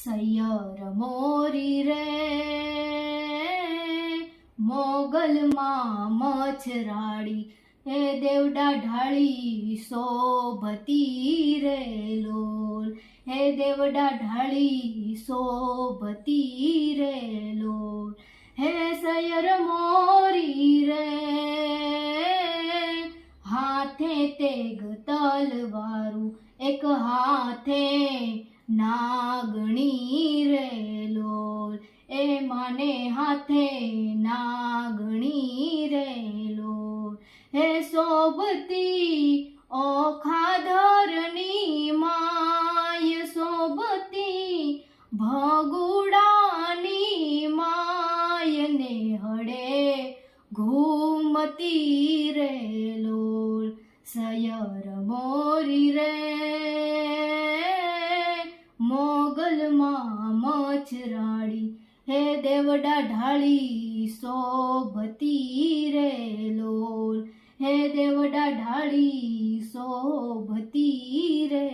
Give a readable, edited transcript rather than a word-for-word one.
સૈયર મોરી રે મોગલમાં મચ્છરાડી હે દેવડા ઢાળી શોભતી રે લોલ હે દેવડા ઢાળી શોભતી રે લોલ હે સૈયર મોરી રે હાથે તેગ તલવારું એક હાથે નાગણી રે લોલ એ માને હાથે નાગણી રે લોલ હે શોભતી ઓખાધરની માય શોભતી ભગુડાની માય ને હડે ઘૂમતી રે લોલ સૈયર મોરી રે મોગલમાં મચ્છરાડી હે દેવડા ઢાળી શોભતી રે લોલ હે દેવડા ઢાળી શોભતી રે